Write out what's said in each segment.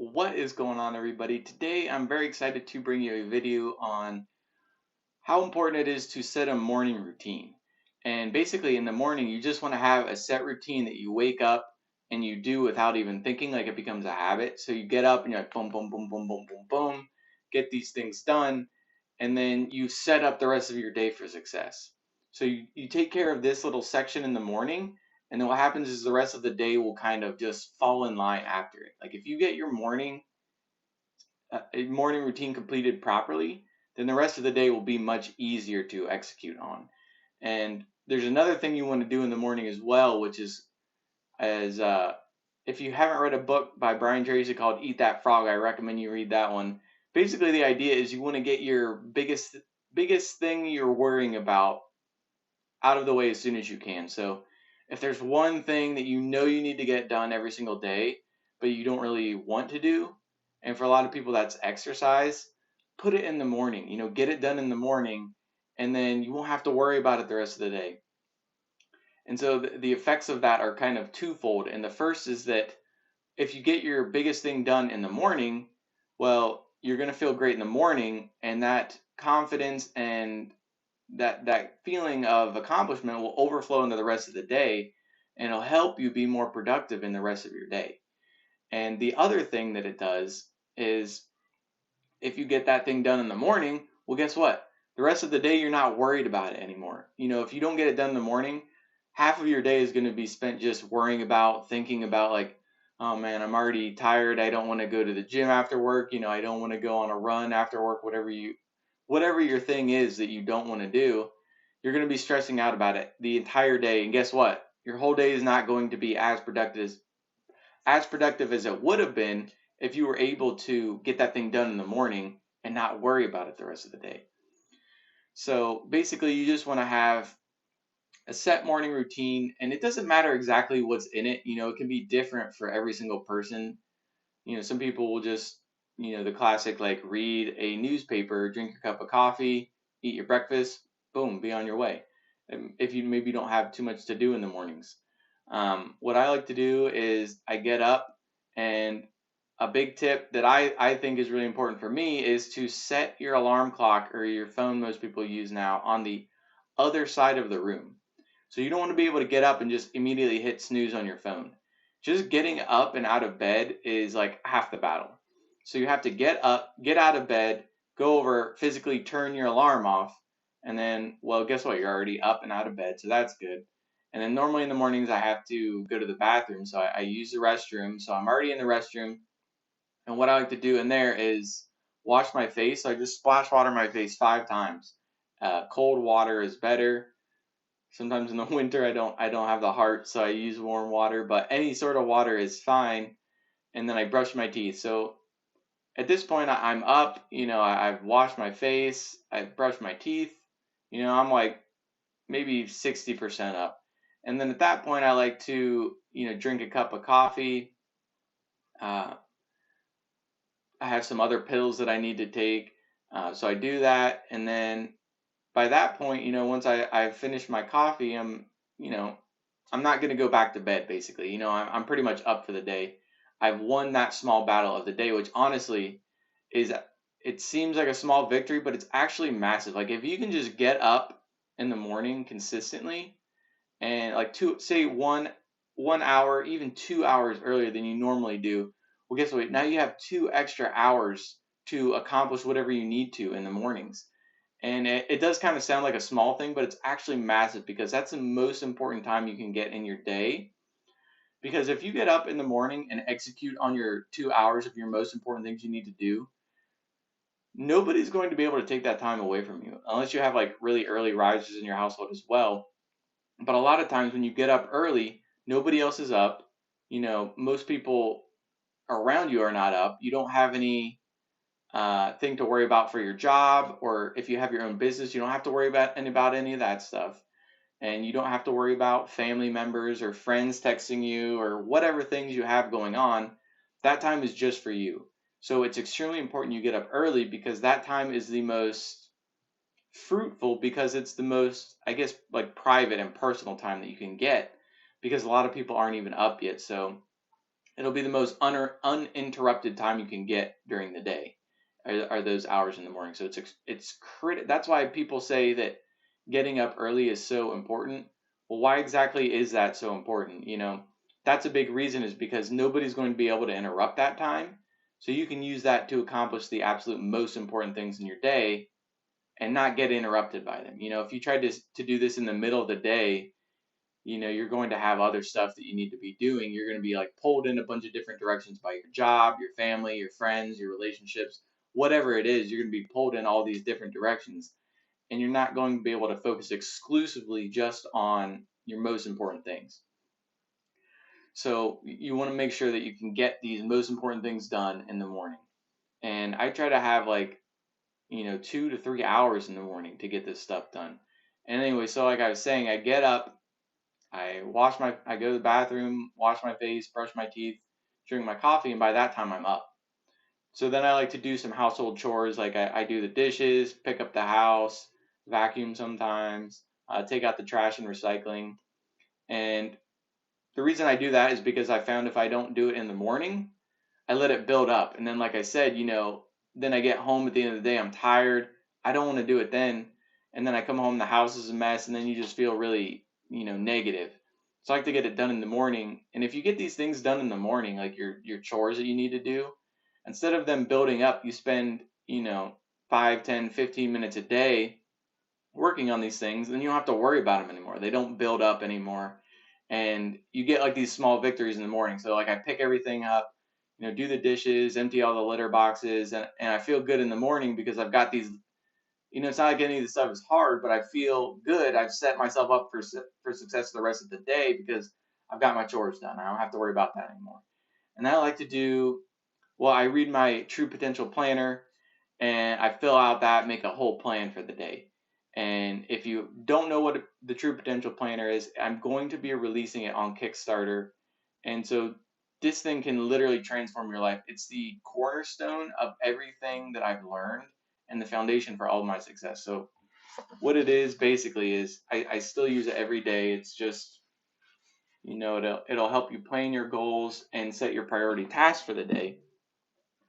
What is going on, everybody? Today I'm very excited to bring you a video on how important it is to set a morning routine. And basically, in the morning, you just want to have a set routine that you wake up and you do without even thinking, like it becomes a habit. So you get up and you're like, boom, boom, boom, boom, boom, boom, boom, get these things done, and then you set up the rest of your day for success. So you take care of this little section in the morning, and then what happens is the rest of the day will kind of just fall in line after it. Like if you get your a morning routine completed properly, then the rest of the day will be much easier to execute on. And there's another thing you want to do in the morning as well, which is as if you haven't read a book by Brian Tracy called Eat That Frog, I recommend you read that one. Basically, the idea is you want to get your biggest thing you're worrying about out of the way as soon as you can. So if there's one thing that you know you need to get done every single day, but you don't really want to do, and for a lot of people that's exercise, put it in the morning. Get it done in the morning, and then you won't have to worry about it the rest of the day. And so the effects of that are kind of twofold. And the first is that if you get your biggest thing done in the morning, well, you're going to feel great in the morning, and that confidence and that feeling of accomplishment will overflow into the rest of the day, and it'll help you be more productive in the rest of your day. And the other thing that it does is if you get that thing done in the morning, well, guess what? The rest of the day, you're not worried about it anymore. If you don't get it done in the morning, half of your day is going to be spent just worrying about, thinking about, like, oh man, I'm already tired. I don't want to go to the gym after work. I don't want to go on a run after work, whatever your thing is that you don't want to do, you're going to be stressing out about it the entire day. And guess what? Your whole day is not going to be as productive as it would have been if you were able to get that thing done in the morning and not worry about it the rest of the day. So basically, you just want to have a set morning routine, and it doesn't matter exactly what's in it. It can be different for every single person. Some people will just, the classic, like, read a newspaper, drink your cup of coffee, eat your breakfast, boom, be on your way. If you maybe don't have too much to do in the mornings. What I like to do is I get up, and a big tip that I think is really important for me is to set your alarm clock, or your phone, most people use now, on the other side of the room. So you don't want to be able to get up and just immediately hit snooze on your phone. Just getting up and out of bed is like half the battle. So you have to get up, get out of bed, go over, physically turn your alarm off, and then, well, guess what? You're already up and out of bed, so that's good. And then normally in the mornings I have to go to the bathroom, so I use the restroom. So I'm already in the restroom, and what I like to do in there is wash my face. So I just splash water my face 5 times. Cold water is better. Sometimes in the winter I don't have the heart, so I use warm water, but any sort of water is fine. And then I brush my teeth. So at this point I'm up, I've washed my face, I've brushed my teeth, I'm like maybe 60% up. And then at that point I like to, drink a cup of coffee. Uh, I have some other pills that I need to take. So I do that. And then by that point, once I've finished my coffee, you know, I'm not going to go back to bed, basically. I'm pretty much up for the day. I've won that small battle of the day, which honestly is, it seems like a small victory, but it's actually massive. Like if you can just get up in the morning consistently, and like say 1 hour, even 2 hours earlier than you normally do, well, guess what? Now you have 2 extra hours to accomplish whatever you need to in the mornings. And it does kind of sound like a small thing, but it's actually massive, because that's the most important time you can get in your day. Because if you get up in the morning and execute on your 2 hours of your most important things you need to do, nobody's going to be able to take that time away from you, unless you have like really early risers in your household as well. But a lot of times when you get up early, nobody else is up. Most people around you are not up. You don't have any thing to worry about for your job, or if you have your own business, you don't have to worry about any of that stuff. And you don't have to worry about family members or friends texting you or whatever things you have going on. That time is just for you. So it's extremely important you get up early, because that time is the most fruitful, because it's the most, I guess, like private and personal time that you can get, because a lot of people aren't even up yet. So It'll be the most uninterrupted time you can get during the day, are those hours in the morning. So that's why people say that getting up early is so important. Well, why exactly is that so important? That's a big reason, is because nobody's going to be able to interrupt that time. So you can use that to accomplish the absolute most important things in your day and not get interrupted by them. If you try to do this in the middle of the day, you're going to have other stuff that you need to be doing. You're going to be like pulled in a bunch of different directions by your job, your family, your friends, your relationships, whatever it is. You're going to be pulled in all these different directions, and you're not going to be able to focus exclusively just on your most important things. So you want to make sure that you can get these most important things done in the morning. And I try to have 2 to 3 hours in the morning to get this stuff done. And anyway, so like I was saying, I get up, I go to the bathroom, wash my face, brush my teeth, drink my coffee, and by that time I'm up. So then I like to do some household chores, like I do the dishes, pick up the house, vacuum sometimes, take out the trash and recycling. And the reason I do that is because I found if I don't do it in the morning, I let it build up. And then, like I said, then I get home at the end of the day, I'm tired. I don't want to do it then. And then I come home, the house is a mess, and then you just feel really, negative. So I like to get it done in the morning. And if you get these things done in the morning, like your chores that you need to do, instead of them building up, you spend, 5, 10, 15 minutes a day working on these things, then you don't have to worry about them anymore. They don't build up anymore. And you get like these small victories in the morning. So like I pick everything up, do the dishes, empty all the litter boxes, and I feel good in the morning because I've got these, it's not like any of the stuff is hard, but I feel good. I've set myself up for success for the rest of the day because I've got my chores done. I don't have to worry about that anymore. And then I like to do, well, I read my True Potential Planner and I fill out that, make a whole plan for the day. And if you don't know what the True Potential Planner is, I'm going to be releasing it on Kickstarter. And so this thing can literally transform your life. It's the cornerstone of everything that I've learned and the foundation for all of my success. So what it is basically is I still use it every day. It's just, it'll help you plan your goals and set your priority tasks for the day.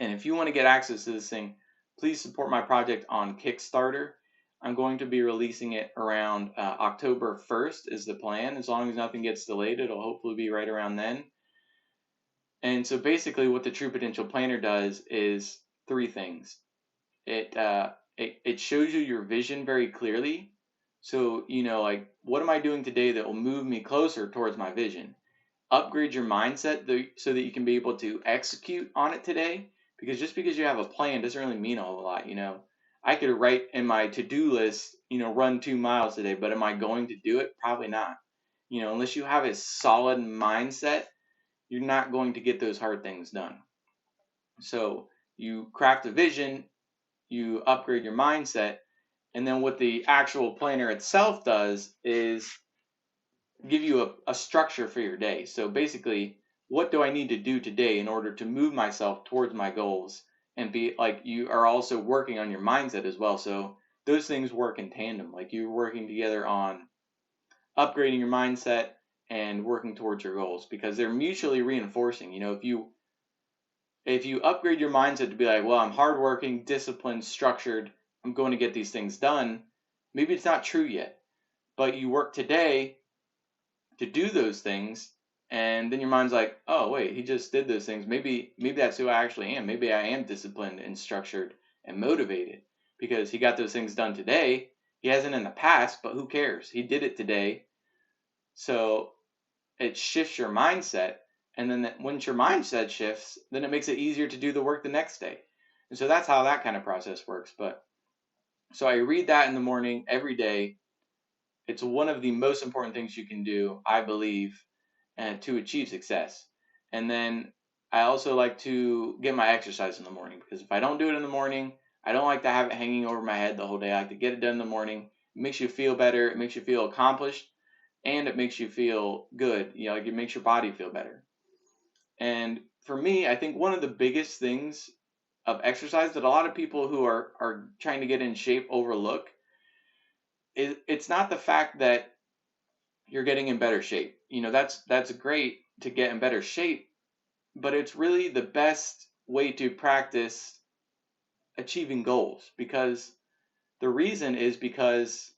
And if you want to get access to this thing, please support my project on Kickstarter. I'm going to be releasing it around October 1st is the plan. As long as nothing gets delayed, it'll hopefully be right around then. And so basically what the True Potential Planner does is three things. It shows you your vision very clearly. So, like, what am I doing today that will move me closer towards my vision? Upgrade your mindset so that you can be able to execute on it today. Because just because you have a plan doesn't really mean a whole lot. I could write in my to-do list, run 2 miles today, but am I going to do it? Probably not. Unless you have a solid mindset, you're not going to get those hard things done. So you craft a vision, you upgrade your mindset, and then what the actual planner itself does is give you a structure for your day. So basically, what do I need to do today in order to move myself towards my goals and be like, you are also working on your mindset as well. So those things work in tandem. Like you're working together on upgrading your mindset and working towards your goals because they're mutually reinforcing. If you upgrade your mindset to be like, well, I'm hardworking, disciplined, structured, I'm going to get these things done, maybe it's not true yet. But you work today to do those things, and then your mind's like, oh wait, he just did those things. Maybe that's who I actually am. Maybe I am disciplined and structured and motivated because he got those things done today. He hasn't in the past, but who cares? He did it today. So it shifts your mindset. And then once your mindset shifts, then it makes it easier to do the work the next day. And so that's how that kind of process works. But so I read that in the morning every day. It's one of the most important things you can do, I believe, to achieve success. And then I also like to get my exercise in the morning because if I don't do it in the morning, I don't like to have it hanging over my head the whole day. I like to get it done in the morning. It makes you feel better. It makes you feel accomplished, and it makes you feel good. Like it makes your body feel better. And for me, I think one of the biggest things of exercise that a lot of people who are trying to get in shape overlook is it's not the fact that you're getting in better shape. That's great to get in better shape, but it's really the best way to practice achieving goals, because the reason is because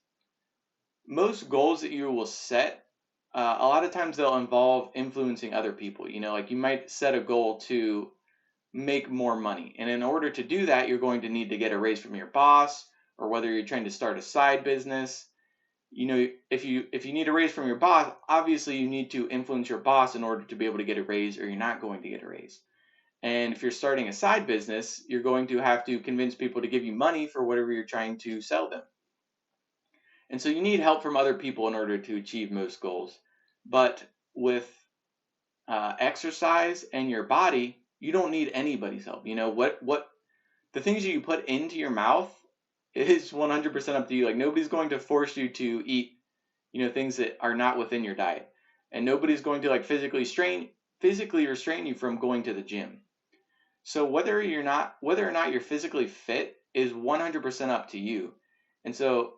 most goals that you will set, a lot of times they'll involve influencing other people. Like you might set a goal to make more money. And in order to do that, you're going to need to get a raise from your boss, or whether you're trying to start a side business. If you need a raise from your boss, obviously you need to influence your boss in order to be able to get a raise, or you're not going to get a raise. And if you're starting a side business, you're going to have to convince people to give you money for whatever you're trying to sell them. And so you need help from other people in order to achieve most goals. But with exercise and your body, you don't need anybody's help. What the things you put into your mouth is 100% up to you. Like, nobody's going to force you to eat, things that are not within your diet, and nobody's going to like physically restrain you from going to the gym. So whether or not you're physically fit is 100% up to you. And so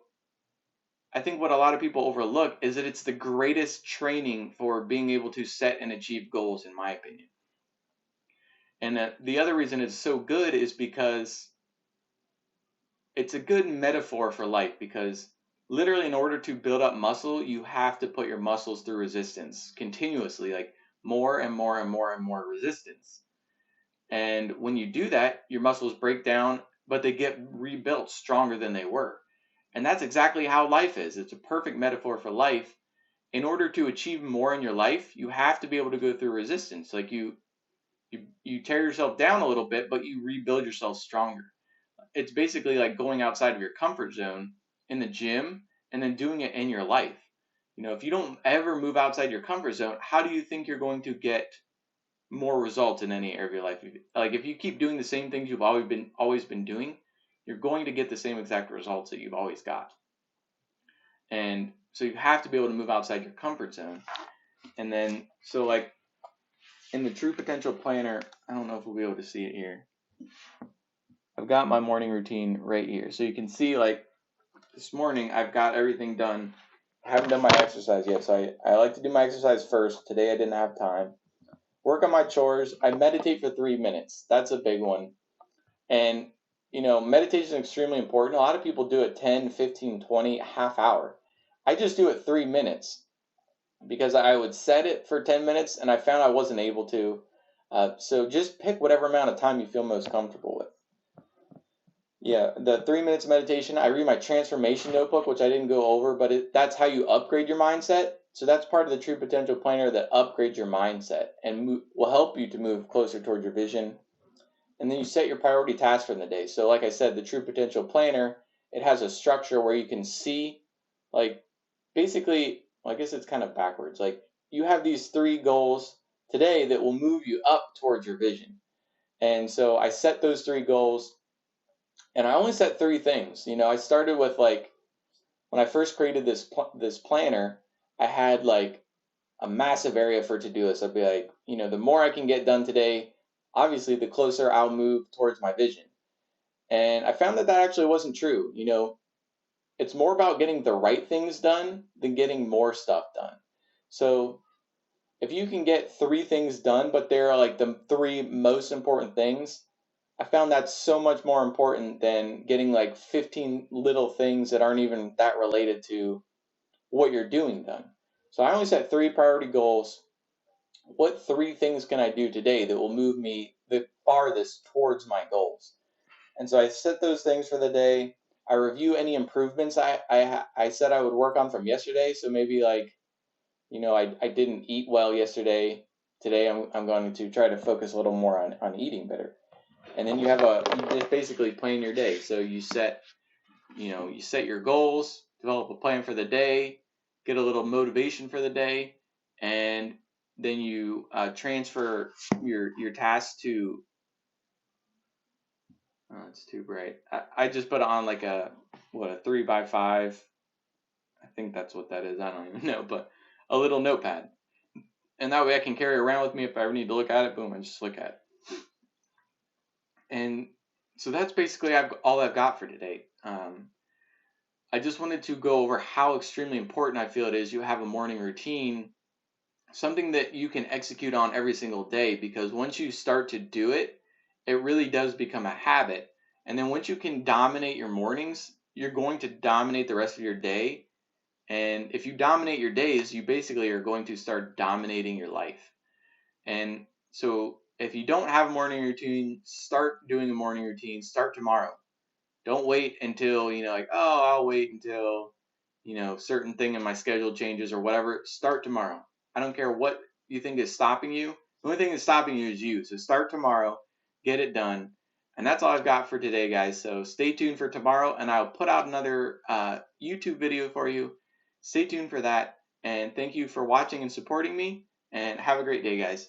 I think what a lot of people overlook is that it's the greatest training for being able to set and achieve goals, in my opinion. And the other reason it's so good is because it's a good metaphor for life, because literally in order to build up muscle, you have to put your muscles through resistance continuously, like more and more and more and more resistance. And when you do that, your muscles break down, but they get rebuilt stronger than they were. And that's exactly how life is. It's a perfect metaphor for life. In order to achieve more in your life, you have to be able to go through resistance. Like you tear yourself down a little bit, but you rebuild yourself stronger. It's basically like going outside of your comfort zone in the gym and then doing it in your life. If you don't ever move outside your comfort zone, how do you think you're going to get more results in any area of your life? Like, if you keep doing the same things you've always been doing, you're going to get the same exact results that you've always got. And so you have to be able to move outside your comfort zone. And then, so like in the True Potential Planner, I don't know if we'll be able to see it here. I've got my morning routine right here. So you can see, like, this morning I've got everything done. I haven't done my exercise yet, so I like to do my exercise first. Today I didn't have time. Work on my chores. I meditate for 3 minutes. That's a big one. And, meditation is extremely important. A lot of people do it 10, 15, 20, half hour. I just do it 3 minutes because I would set it for 10 minutes and I found I wasn't able to. So just pick whatever amount of time you feel most comfortable with. Yeah, the 3 minutes of meditation. I read my transformation notebook, which I didn't go over, but that's how you upgrade your mindset. So that's part of the True Potential Planner that upgrades your mindset and will help you to move closer toward your vision. And then you set your priority tasks for the day. So like I said, the True Potential Planner, it has a structure where you can see, like, basically, well, I guess it's kind of backwards. Like, you have these 3 goals today that will move you up towards your vision. And so I set those 3 goals, and I only set 3 things. I started with, like, when I first created this planner, I had like a massive area for to-do list. I'd be like, the more I can get done today, obviously the closer I'll move towards my vision. And I found that actually wasn't true. It's more about getting the right things done than getting more stuff done. So if you can get 3 things done, but they're like the 3 most important things, I found that so much more important than getting like 15 little things that aren't even that related to what you're doing done. So I only set 3 priority goals. What 3 things can I do today that will move me the farthest towards my goals? And so I set those things for the day. I review any improvements I said I would work on from yesterday. So maybe, like, I didn't eat well yesterday. Today I'm going to try to focus a little more on eating better. And then you just basically plan your day. So you set your goals, develop a plan for the day, get a little motivation for the day, and then you transfer your tasks to. Oh, it's too bright. I just put it on like a 3x5. I think that's what that is. I don't even know, but a little notepad, and that way I can carry it around with me if I ever need to look at it. Boom, I just look at it. And so that's basically all I've got for today. I just wanted to go over how extremely important I feel it is you have a morning routine something that you can execute on every single day, because once you start to do it, it really does become a habit. And then once you can dominate your mornings, you're going to dominate the rest of your day. And if you dominate your days, you basically are going to start dominating your life. And so if you don't have a morning routine, start doing a morning routine. Start tomorrow. Don't wait until, like, oh, I'll wait until, certain thing in my schedule changes or whatever. Start tomorrow. I don't care what you think is stopping you. The only thing that's stopping you is you. So start tomorrow, get it done. And that's all I've got for today, guys. So stay tuned for tomorrow, and I'll put out another YouTube video for you. Stay tuned for that. And thank you for watching and supporting me. And have a great day, guys.